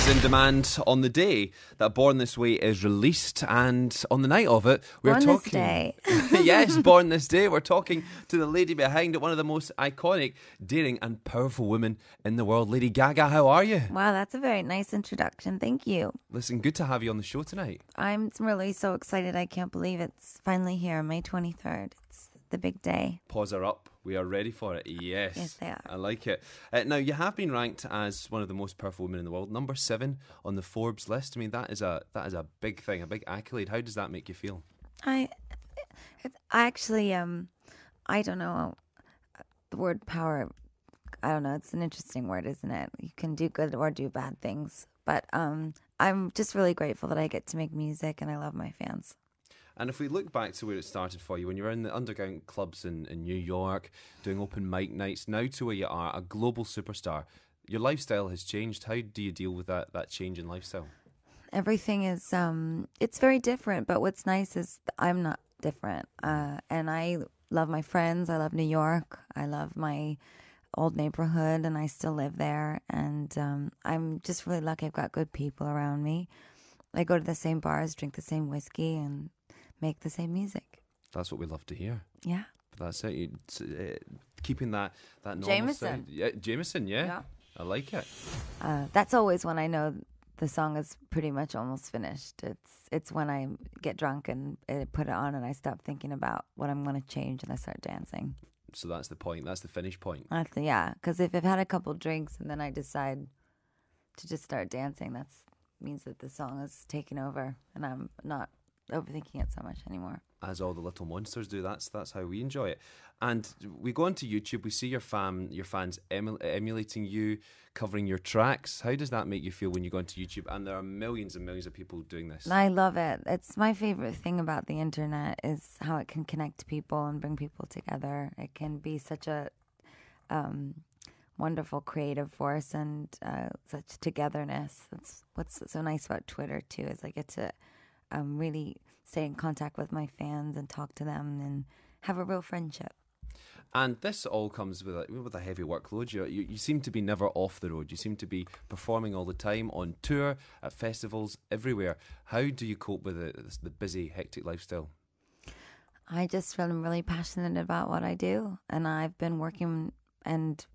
is In Demand on the day that Born This Way is released, and on the night of it, we're Born talking. This Day. Yes, Born This Day. We're talking to the lady behind it, one of the most iconic, daring, and powerful women in the world, Lady Gaga. How are you? Wow, that's a very nice introduction. Thank you. Listen, good to have you on the show tonight. I'm really so excited. I can't believe it's finally here, May 23rd. It's the big day. Paws are up. We are ready for it. Yes. Yes, they are. I like it. Now, you have been ranked as one of the most powerful women in the world, number 7 on the Forbes list. I mean, that is a big thing, a big accolade. How does that make you feel? I actually, I don't know. The word power, I don't know. It's an interesting word, isn't it? You can do good or do bad things. But I'm just really grateful that I get to make music and I love my fans. And if we look back to where it started for you, when you were in the underground clubs in New York, doing open mic nights, now to where you are, a global superstar, your lifestyle has changed. How do you deal with that change in lifestyle? Everything is, it's very different, but what's nice is I'm not different. And I love my friends. I love New York. I love my old neighborhood, and I still live there. And I'm just really lucky I've got good people around me. I go to the same bars, drink the same whiskey, and make the same music. That's what we love to hear. Yeah. But that's it. Keeping that normal Jameson. sound. Yeah, Jameson, yeah. Yeah. I like it. That's always when I know the song is pretty much almost finished. It's when I get drunk and put it on and I stop thinking about what I'm going to change and I start dancing. So that's the point. That's the finish point. Yeah, because if I've had a couple drinks and then I decide to just start dancing, that means that the song is taking over and I'm not overthinking it so much anymore. As all the little monsters do. That's how we enjoy it. And we go onto YouTube, we see your fans emulating you, covering your tracks. How does that make you feel when you go onto YouTube and there are millions and millions of people doing this? I love it. It's my favorite thing about the internet is how it can connect people and bring people together. It can be such a wonderful creative force and such togetherness. That's what's so nice about Twitter too, is I get to really stay in contact with my fans and talk to them and have a real friendship. And this all comes with a heavy workload. You seem to be never off the road. You seem to be performing all the time, on tour, at festivals, everywhere. How do you cope with the busy, hectic lifestyle? I just feel I'm really passionate about what I do. And I've been working and,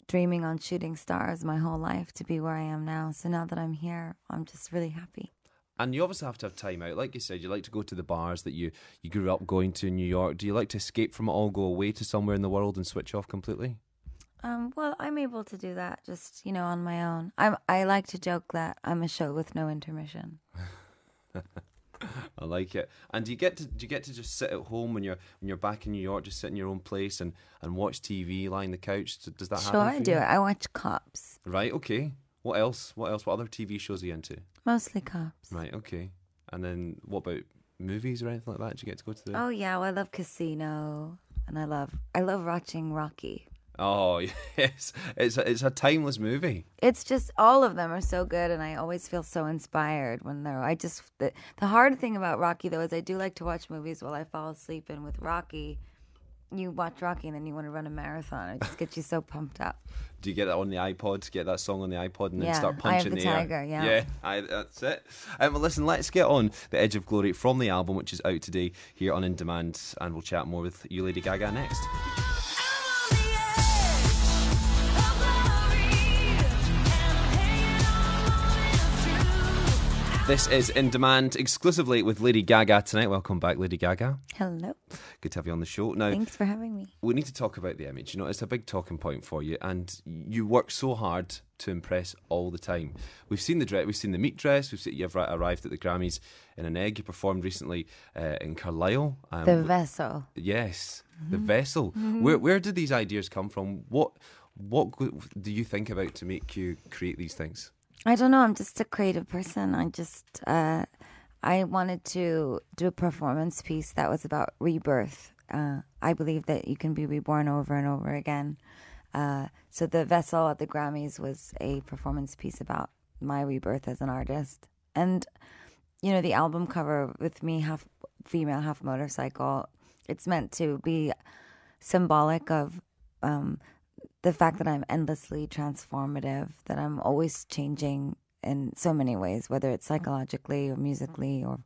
dreaming on shooting stars my whole life to be where I am now. So now that I'm here, I'm just really happy. And you obviously have to have time out. Like you said, you like to go to the bars that you grew up going to in New York. Do you like to escape from it all, go away to somewhere in the world and switch off completely? Well, I'm able to do that just, on my own. I like to joke that I'm a show with no intermission. I like it. And do you get to just sit at home when you're back in New York, just sit in your own place and watch TV, lie on the couch? Does that happen? Sure, I do. I watch Cops. Right, okay. What else? What other TV shows are you into? Mostly Cops. Right, okay. And then what about movies or anything like that? Do you get to go to the... Oh, yeah. Well, I love Casino. And I love watching Rocky. Oh, yes. It's a timeless movie. It's just, all of them are so good, and I always feel so inspired when they're... The hard thing about Rocky, though, is I do like to watch movies while I fall asleep, and with Rocky, you watch Rocky and then you want to run a marathon. It just gets you so pumped up. Do you get that on the iPod? Get that song on the iPod and then Yeah, start punching Eye of the air? Tiger, yeah. Yeah, that's it. Well, listen, let's get on The Edge of Glory from the album, which is out today here on In Demand, and we'll chat more with you, Lady Gaga, next. This is In Demand exclusively with Lady Gaga tonight. Welcome back, Lady Gaga. Hello. Good to have you on the show. Now, thanks for having me. We need to talk about the image. It's a big talking point for you, and you work so hard to impress all the time. We've seen the dress, we've seen the meat dress, you've arrived at the Grammys in an egg. You performed recently in Carlisle. The Vessel. Yes, the Vessel. Mm-hmm. Where did these ideas come from? What do you think about to make you create these things? I don't know. I'm just a creative person. I wanted to do a performance piece that was about rebirth. I believe that you can be reborn over and over again. So the Vessel at the Grammys was a performance piece about my rebirth as an artist. And, the album cover with me, half female, half motorcycle, it's meant to be symbolic of the fact that I'm endlessly transformative, that I'm always changing in so many ways, whether it's psychologically or musically or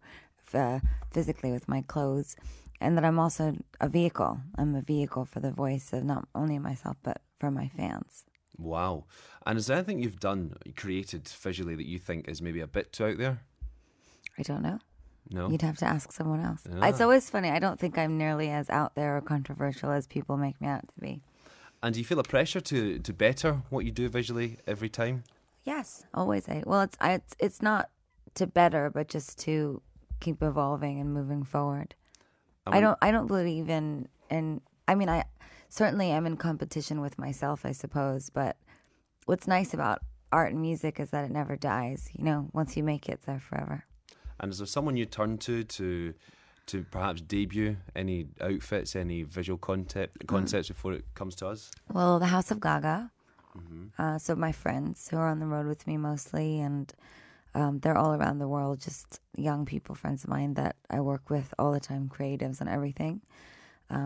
physically with my clothes, and that I'm also a vehicle. I'm a vehicle for the voice of not only myself, but for my fans. Wow. And is there anything you've done, created visually, that you think is maybe a bit too out there? I don't know. No? You'd have to ask someone else. Yeah. It's always funny. I don't think I'm nearly as out there or controversial as people make me out to be. And do you feel a pressure to better what you do visually every time? Yes, always. It's not to better, but just to keep evolving and moving forward. I don't believe in I mean, I certainly am in competition with myself, I suppose, but what's nice about art and music is that it never dies. You know, once you make it, it's there forever. And is there someone you turn to perhaps debut any outfits, any visual concepts before it comes to us? Well, the House of Gaga. So my friends who are on the road with me mostly, and they're all around the world, just young people, friends of mine that I work with all the time, creatives and everything.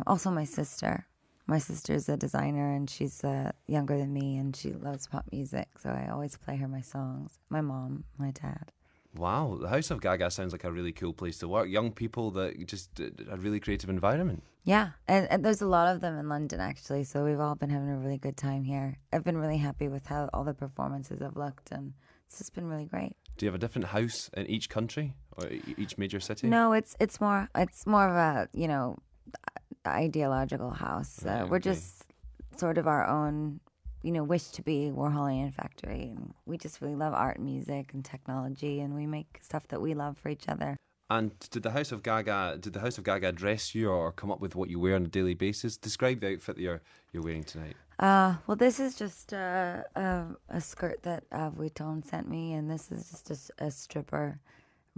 Also my sister. My sister's a designer, and she's younger than me, and she loves pop music, so I always play her my songs. My mom, my dad. Wow, the House of Gaga sounds like a really cool place to work. Young people that just a really creative environment. Yeah, and there's a lot of them in London, actually, so we've all been having a really good time here. I've been really happy with how all the performances have looked, and it's just been really great. Do you have a different house in each country or each major city? No, it's more of a, you know, ideological house. Right, We're okay. just sort of our own, you know, wish to be Warholian factory, and we just really love art and music and technology, and we make stuff that we love for each other. And did the House of Gaga dress you or come up with what you wear on a daily basis? Describe the outfit that you're wearing tonight. Well, this is just a skirt that Vuitton sent me, and this is just a stripper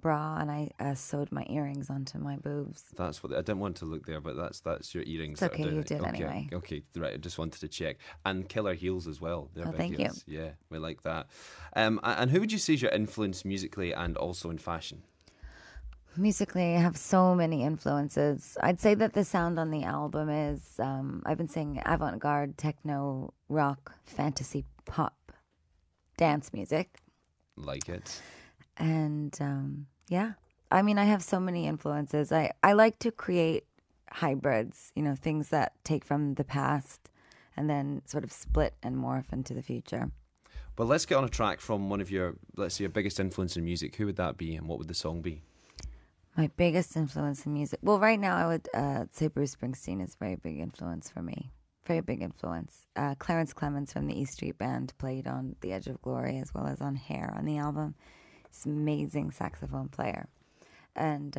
bra, and I sewed my earrings onto my boobs. That's what I didn't want to look there, but that's your earrings. It's okay, that are doing you it. did Okay, anyway. Okay, right. I just wanted to check. And killer heels as well. They're big thank heels. Yeah, we like that. And who would you say is your influence musically and also in fashion? Musically, I have so many influences. I'd say that the sound on the album is, I've been saying avant-garde, techno, rock, fantasy, pop, dance music. Like it. And yeah, I mean, I have so many influences. I like to create hybrids, you know, things that take from the past and then sort of split and morph into the future. Well, let's get on a track from one of your, let's say, your biggest influence in music. Who would that be and what would the song be? My biggest influence in music. Well, right now I would say Bruce Springsteen is a very big influence for me. Very big influence. Clarence Clemens from the E Street Band played on The Edge of Glory as well as on Hair on the album. He's an amazing saxophone player. And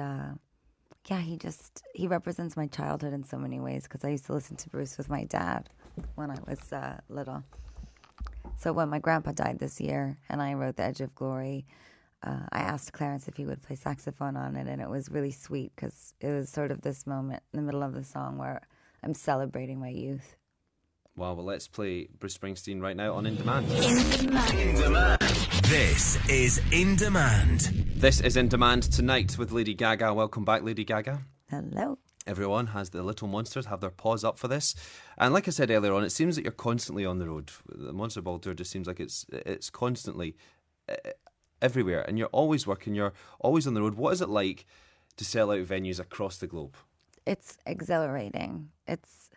yeah, he represents my childhood in so many ways because I used to listen to Bruce with my dad when I was little. So when my grandpa died this year and I wrote The Edge of Glory, I asked Clarence if he would play saxophone on it, and it was really sweet because it was sort of this moment in the middle of the song where I'm celebrating my youth. Wow, well, let's play Bruce Springsteen right now on In Demand. In Demand. This is In Demand. This is In Demand tonight with Lady Gaga. Welcome back, Lady Gaga. Hello. Everyone has the little monsters have their paws up for this, and like I said earlier on, it seems that you're constantly on the road. The Monster Ball tour just seems like it's constantly everywhere, and you're always working. You're always on the road. What is it like to sell out venues across the globe? It's exhilarating. It's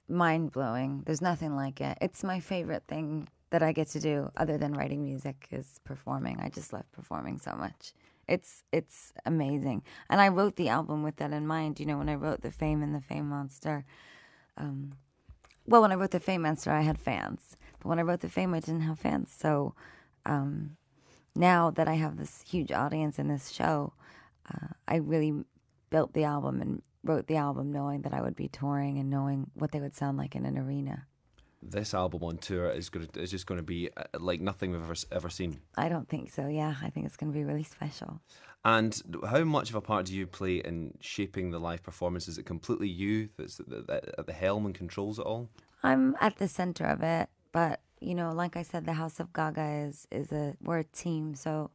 mind-blowing. There's nothing like it. It's my favorite thing that I get to do other than writing music is performing. I just love performing so much. It's amazing. And I wrote the album with that in mind. You know, when I wrote The Fame and the Fame Monster, when I wrote The Fame Monster, I had fans. But when I wrote The Fame, I didn't have fans. So now that I have this huge audience in this show, I really built the album and wrote the album knowing that I would be touring and knowing what they would sound like in an arena. This album on tour is just going to be like nothing we've ever seen. I don't think so, yeah. I think it's going to be really special. And how much of a part do you play in shaping the live performance? Is it completely you that's at the helm and controls it all? I'm at the center of it, but, you know, like I said, the House of Gaga we're a team, so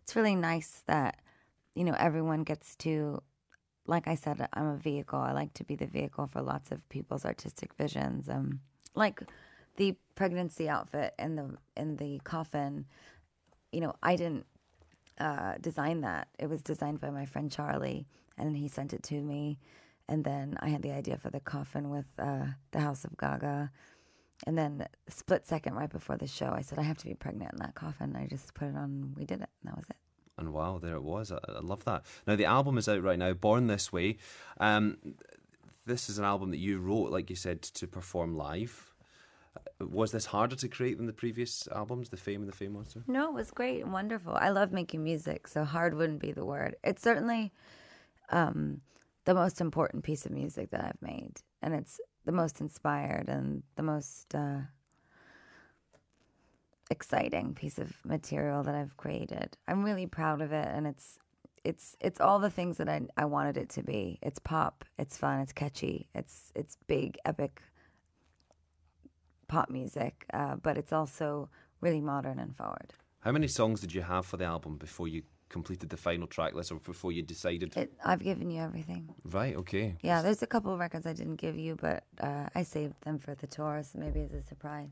it's really nice that, you know, everyone gets to, like I said, I'm a vehicle. I like to be the vehicle for lots of people's artistic visions. Like the pregnancy outfit in the coffin, I didn't design that. It was designed by my friend Charlie, and he sent it to me. And then I had the idea for the coffin with the House of Gaga. And then split second right before the show, I said, I have to be pregnant in that coffin. I just put it on, we did it, and that was it. And wow, there it was. I love that. Now, the album is out right now, Born This Way. This is an album that you wrote, like you said, to perform live. Was this harder to create than the previous albums, The Fame and The Fame Monster? No, it was great and wonderful. I love making music, so hard wouldn't be the word. It's certainly the most important piece of music that I've made. And it's the most inspired and the most exciting piece of material that I've created. I'm really proud of it, and it's all the things that I wanted it to be. It's pop, it's fun, it's catchy, it's big, epic pop music, but it's also really modern and forward. How many songs did you have for the album before you completed the final track list, or before you decided? I've given you everything. Right, okay. Yeah, there's a couple of records I didn't give you, but I saved them for the tour, so maybe as a surprise.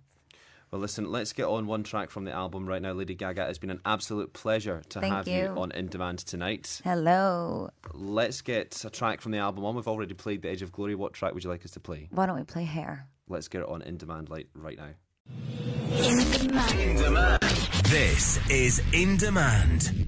Well, listen, let's get on one track from the album right now. Lady Gaga, it's been an absolute pleasure to have you on In Demand tonight. Hello. Let's get a track from the album on. We've already played The Edge of Glory. What track would you like us to play? Why don't we play Hair? Let's get it on In Demand right now. In Demand. This is In Demand.